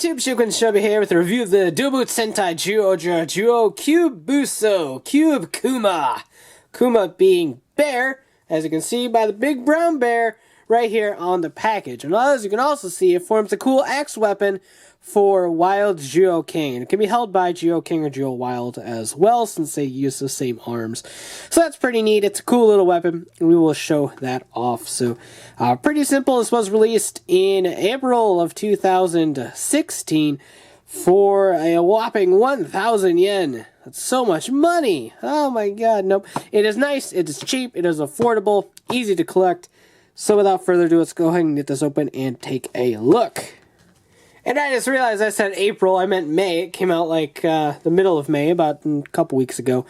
YouTube, Shuken here with a review of the Doubutsu Sentai Zyuohger Zyuoh Cube Kuma. Kuma being bear, as you can see by the big brown bear right here on the package. And as you can also see, it forms a cool axe weapon for Wild Zyuoh King. And it can be held by Zyuoh King or Zyuoh Wild as well, since they use the same arms. So that's pretty neat. It's a cool little weapon, and we will show that off. So pretty simple. This was released in April of 2016 for a whopping 1,000 yen. That's so much money. Oh my god, nope. It is nice, it is cheap, it is affordable, easy to collect. So without further ado, let's go ahead and get this open and take a look. And I just realized I said April, I meant May. It came out like the middle of May, about a couple weeks ago.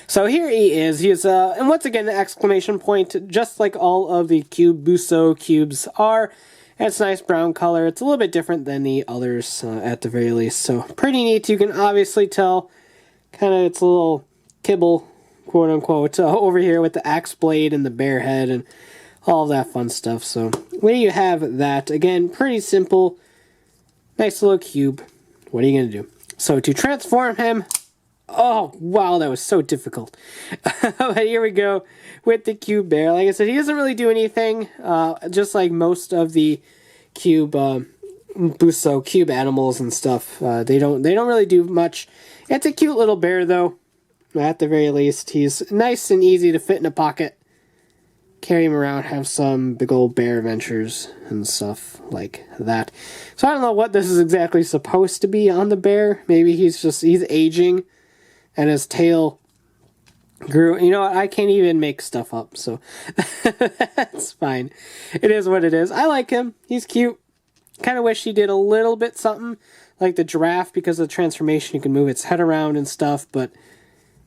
So here he is. He's, and once again, the exclamation point, just like all of the Doubutsu cubes are. It's a nice brown color. It's a little bit different than the others, at the very least. So pretty neat. You can obviously tell kind of its a little kibble, quote unquote, over here with the axe blade and the bear head and all that fun stuff. So there you have that. Again, pretty simple. Nice little cube. What are you going to do? So to transform him, oh wow, that was so difficult. But here we go with the cube bear. Like I said, he doesn't really do anything, just like most of the cube Doubutsu cube animals and stuff. They don't really do much. It's a cute little bear though, at the very least. He's nice and easy to fit in a pocket. Carry him around, have some big old bear adventures and stuff like that. So I don't know what this is exactly supposed to be on the bear. Maybe he's aging and his tail grew. You know what? I can't even make stuff up, so that's fine. It is what it is. I like him. He's cute. Kind of wish he did a little bit something like the giraffe, because of the transformation. You can move its head around and stuff, but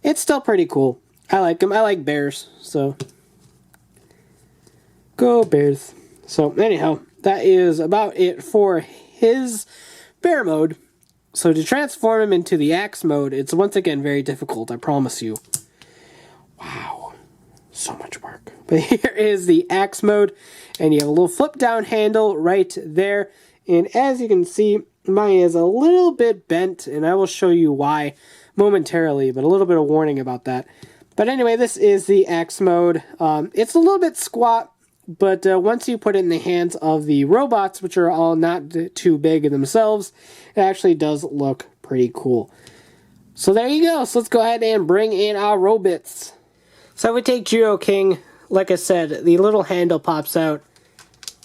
it's still pretty cool. I like him. I like bears, so go Bears. So anyhow, that is about it for his bear mode. So to transform him into the axe mode, it's once again very difficult, I promise you. Wow, so much work. But here is the axe mode, and you have a little flip down handle right there. And as you can see, mine is a little bit bent, and I will show you why momentarily, but a little bit of warning about that. But anyway, this is the axe mode. It's a little bit squat, but once you put it in the hands of the robots, which are all not too big in themselves, it actually does look pretty cool. So there you go. So let's go ahead and bring in our robots. So we take Zyuoh King. Like I said, the little handle pops out,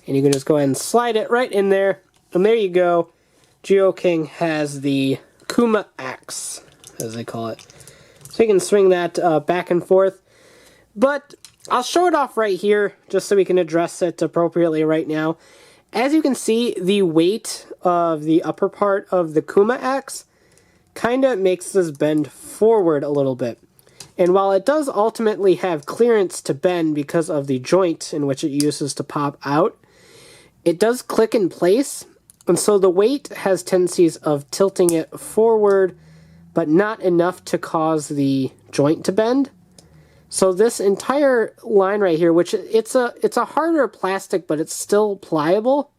and you can just go ahead and slide it right in there. And there you go. Zyuoh King has the Kuma axe, as they call it. So you can swing that back and forth. But I'll show it off right here, just so we can address it appropriately right now. As you can see, the weight of the upper part of the Kuma axe kind of makes this bend forward a little bit. And while it does ultimately have clearance to bend because of the joint in which it uses to pop out, it does click in place, and so the weight has tendencies of tilting it forward, but not enough to cause the joint to bend. So this entire line right here, which it's a harder plastic, but it's still pliable.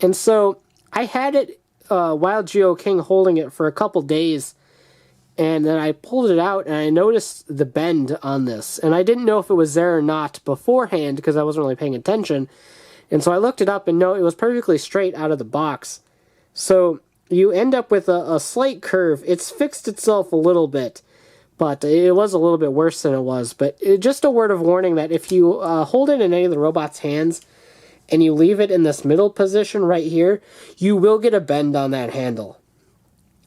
And so I had it, Wild Zyuoh King, holding it for a couple days, and then I pulled it out and I noticed the bend on this. And I didn't know if it was there or not beforehand because I wasn't really paying attention. And so I looked it up, and no, it was perfectly straight out of the box. So you end up with a slight curve. It's fixed itself a little bit, but it was a little bit worse than it was. But just a word of warning that if you hold it in any of the robot's hands and you leave it in this middle position right here, you will get a bend on that handle.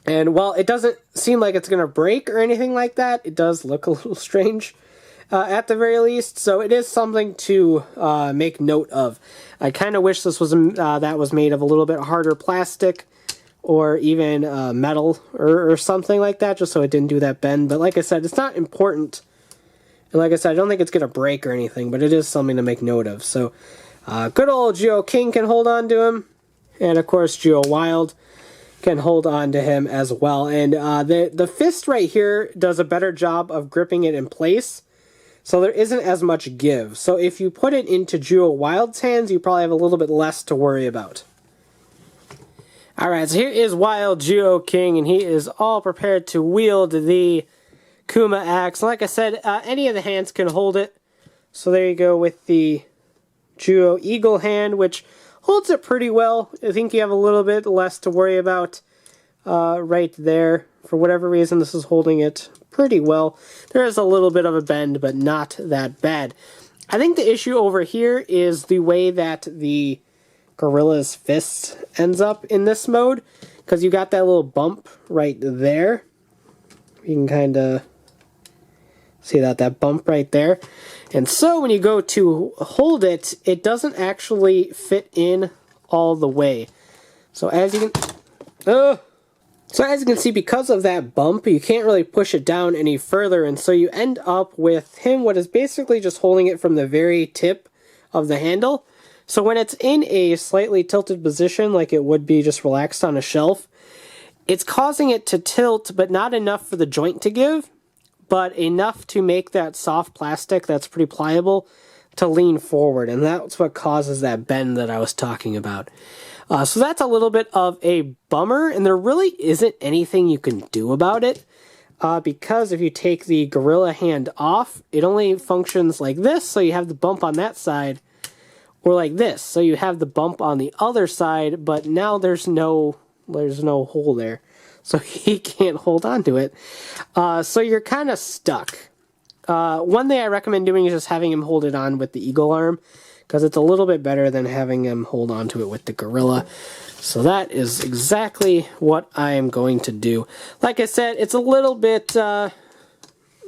And while it doesn't seem like it's going to break or anything like that, it does look a little strange at the very least. So it is something to make note of. I kind of wish this was that was made of a little bit harder plastic, or even metal or something like that, just so it didn't do that bend. But like I said, it's not important. And like I said, I don't think it's going to break or anything, but it is something to make note of. So good old Zyuoh King can hold on to him. And of course, Zyuoh Wild can hold on to him as well. And the fist right here does a better job of gripping it in place, so there isn't as much give. So if you put it into Zyuoh Wild's hands, you probably have a little bit less to worry about. Alright, so here is Wild Zyuoh King, and he is all prepared to wield the Kuma axe. Like I said, any of the hands can hold it. So there you go with the Zyuoh Eagle hand, which holds it pretty well. I think you have a little bit less to worry about right there. For whatever reason, this is holding it pretty well. There is a little bit of a bend, but not that bad. I think the issue over here is the way that the gorilla's fist ends up in this mode, because you got that little bump right there. You can kind of see that bump right there. And so when you go to hold it, it doesn't actually fit in all the way. So as you can see, because of that bump, you can't really push it down any further, and so you end up with him what is basically just holding it from the very tip of the handle. So when it's in a slightly tilted position, like it would be just relaxed on a shelf, it's causing it to tilt, but not enough for the joint to give, but enough to make that soft plastic that's pretty pliable to lean forward, and that's what causes that bend that I was talking about. So that's a little bit of a bummer, and there really isn't anything you can do about it, because if you take the gorilla hand off, it only functions like this, so you have the bump on that side, or like this, so you have the bump on the other side, but now there's no hole there, so he can't hold on to it. So you're kind of stuck. One thing I recommend doing is just having him hold it on with the eagle arm, because it's a little bit better than having him hold on to it with the gorilla. So that is exactly what I am going to do. Like I said, it's a little bit of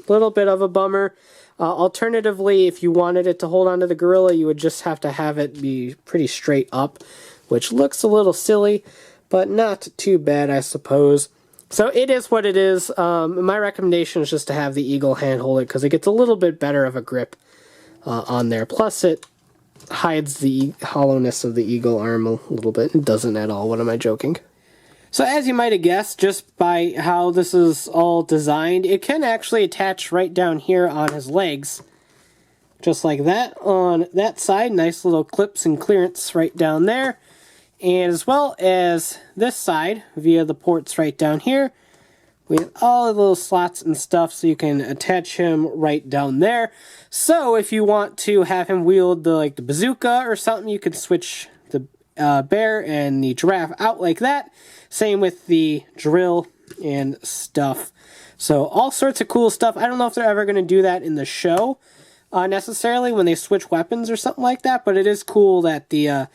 a bummer. Alternatively, if you wanted it to hold on to the gorilla, you would just have to have it be pretty straight up, which looks a little silly, but not too bad, I suppose. So it is what it is. My recommendation is just to have the eagle hand hold it, because it gets a little bit better of a grip on there. Plus, it hides the hollowness of the eagle arm a little bit. It doesn't at all. What am I joking? So as you might have guessed, just by how this is all designed, it can actually attach right down here on his legs. Just like that on that side. Nice little clips and clearance right down there. And as well as this side via the ports right down here, with all the little slots and stuff, so you can attach him right down there. So if you want to have him wield the bazooka or something, you can switch the bear and the giraffe out like that. Same with the drill and stuff. So all sorts of cool stuff. I don't know if they're ever going to do that in the show necessarily when they switch weapons or something like that, but it is cool that the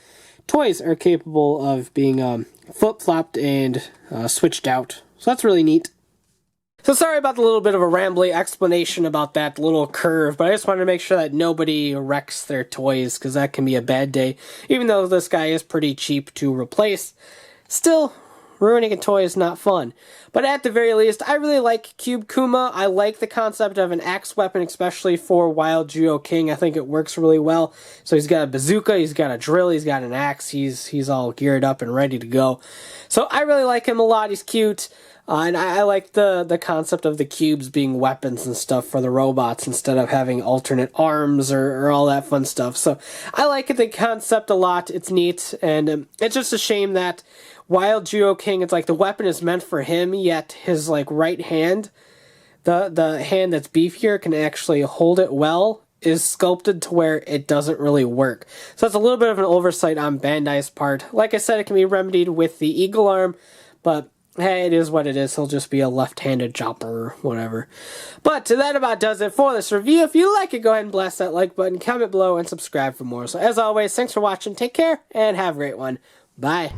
toys are capable of being flip-flopped and switched out. So that's really neat. So sorry about the little bit of a rambly explanation about that little curve, but I just wanted to make sure that nobody wrecks their toys, because that can be a bad day. Even though this guy is pretty cheap to replace, still, ruining a toy is not fun. But at the very least, I really like Cube Kuma. I like the concept of an axe weapon, especially for Wild Zyuoh King. I think it works really well. So he's got a bazooka, he's got a drill, he's got an axe, he's all geared up and ready to go. So I really like him a lot, he's cute. And I like the concept of the cubes being weapons and stuff for the robots instead of having alternate arms or all that fun stuff. So I like the concept a lot. It's neat, and it's just a shame that Wild Zyuoh King, it's like the weapon is meant for him, yet his right hand, the hand that's beefier, can actually hold it well, is sculpted to where it doesn't really work. So it's a little bit of an oversight on Bandai's part. Like I said, it can be remedied with the eagle arm, but hey, it is what it is. He'll just be a left-handed chopper or whatever. But that about does it for this review. If you like it, go ahead and blast that like button, comment below, and subscribe for more. So as always, thanks for watching, take care, and have a great one. Bye.